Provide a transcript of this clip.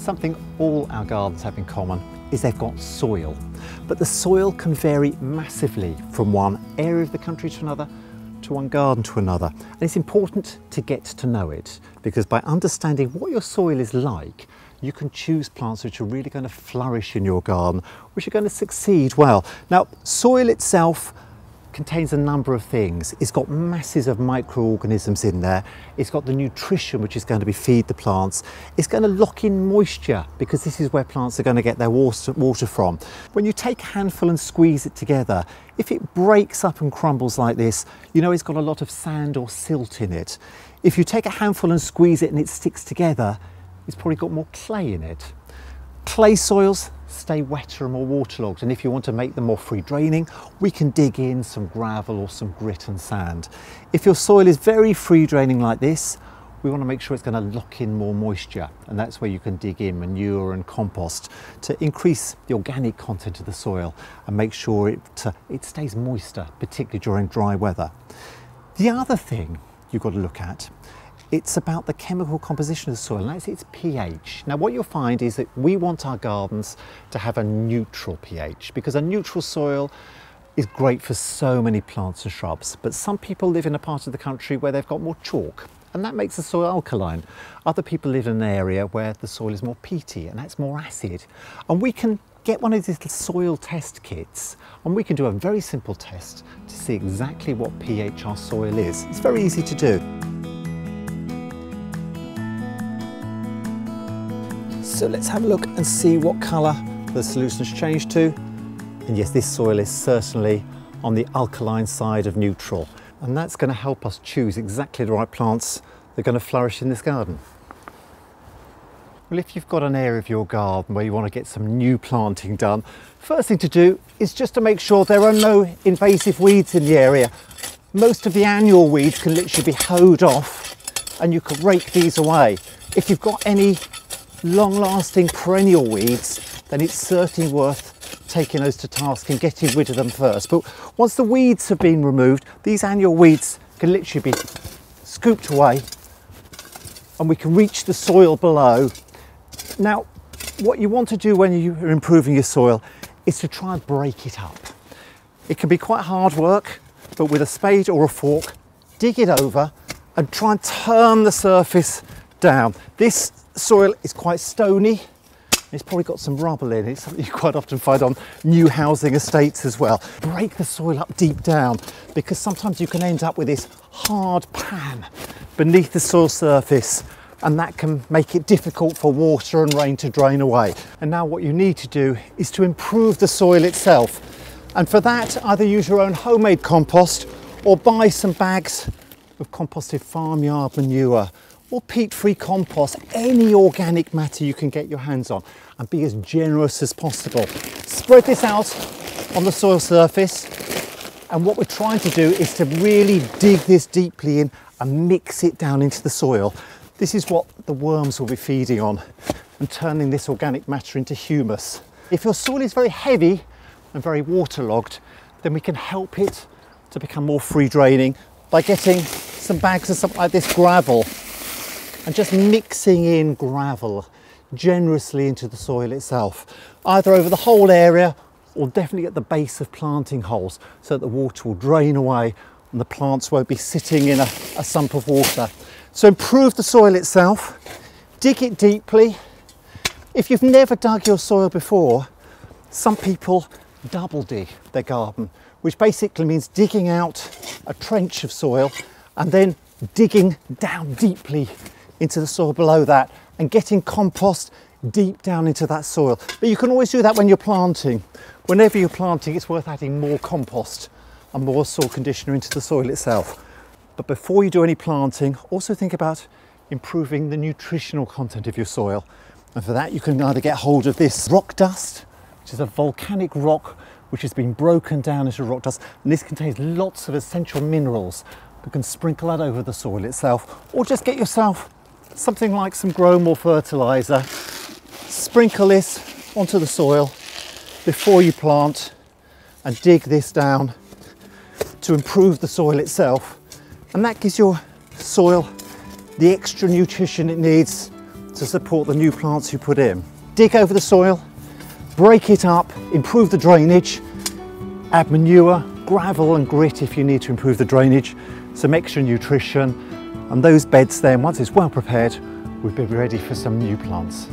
Something all our gardens have in common is they've got soil, but the soil can vary massively from one area of the country to another, to one garden to another. And it's important to get to know it, because by understanding what your soil is like, you can choose plants which are really going to flourish in your garden, which are going to succeed well. Now, soil itself contains a number of things. It's got masses of microorganisms in there. It's got the nutrition which is going to feed the plants. It's going to lock in moisture, because this is where plants are going to get their water from. When you take a handful and squeeze it together, if it breaks up and crumbles like this, you know it's got a lot of sand or silt in it. If you take a handful and squeeze it and it sticks together, it's probably got more clay in it. Clay soils stay wetter and more waterlogged, and if you want to make them more free draining, we can dig in some gravel or some grit and sand. If your soil is very free draining like this, we want to make sure it's going to lock in more moisture, and that's where you can dig in manure and compost to increase the organic content of the soil and make sure it stays moister, particularly during dry weather. The other thing you've got to look at, it's about the chemical composition of the soil, and that's its pH. Now what you'll find is that we want our gardens to have a neutral pH, because a neutral soil is great for so many plants and shrubs, but some people live in a part of the country where they've got more chalk, and that makes the soil alkaline. Other people live in an area where the soil is more peaty, and that's more acid. And we can get one of these little soil test kits, and we can do a very simple test to see exactly what pH our soil is. It's very easy to do. So let's have a look and see what colour the solution's changed to. And yes, this soil is certainly on the alkaline side of neutral. And that's going to help us choose exactly the right plants that are going to flourish in this garden. Well, if you've got an area of your garden where you want to get some new planting done, first thing to do is just to make sure there are no invasive weeds in the area. Most of the annual weeds can literally be hoed off, and you can rake these away. If you've got any long-lasting perennial weeds, then it's certainly worth taking those to task and getting rid of them first. But once the weeds have been removed, these annual weeds can literally be scooped away, and we can reach the soil below. Now, what you want to do when you're improving your soil is to try and break it up. It can be quite hard work, but with a spade or a fork, dig it over and try and turn the surface down. This soil is quite stony. It's probably got some rubble in it. It's something you quite often find on new housing estates as well. Break the soil up deep down, because sometimes you can end up with this hard pan beneath the soil surface, and that can make it difficult for water and rain to drain away. And now what you need to do is to improve the soil itself. And for that, either use your own homemade compost or buy some bags of composted farmyard manure, or peat-free compost, any organic matter you can get your hands on, and be as generous as possible. Spread this out on the soil surface, and what we're trying to do is to really dig this deeply in and mix it down into the soil. This is what the worms will be feeding on and turning this organic matter into humus. If your soil is very heavy and very waterlogged, then we can help it to become more free draining by getting some bags of something like this gravel, and just mixing in gravel generously into the soil itself, either over the whole area or definitely at the base of planting holes, so that the water will drain away and the plants won't be sitting in a sump of water. So improve the soil itself, dig it deeply. If you've never dug your soil before, some people double dig their garden, which basically means digging out a trench of soil and then digging down deeply into the soil below that and getting compost deep down into that soil. But you can always do that when you're planting. Whenever you're planting, it's worth adding more compost and more soil conditioner into the soil itself. But before you do any planting, also think about improving the nutritional content of your soil. And for that, you can either get hold of this rock dust, which is a volcanic rock which has been broken down into rock dust, and this contains lots of essential minerals. You can sprinkle that over the soil itself, or just get yourself something like some Grome or fertiliser. Sprinkle this onto the soil before you plant and dig this down to improve the soil itself, and that gives your soil the extra nutrition it needs to support the new plants you put in. Dig over the soil, break it up, improve the drainage, add manure, gravel and grit if you need to improve the drainage, some extra nutrition, and those beds then, once it's well prepared, will be ready for some new plants.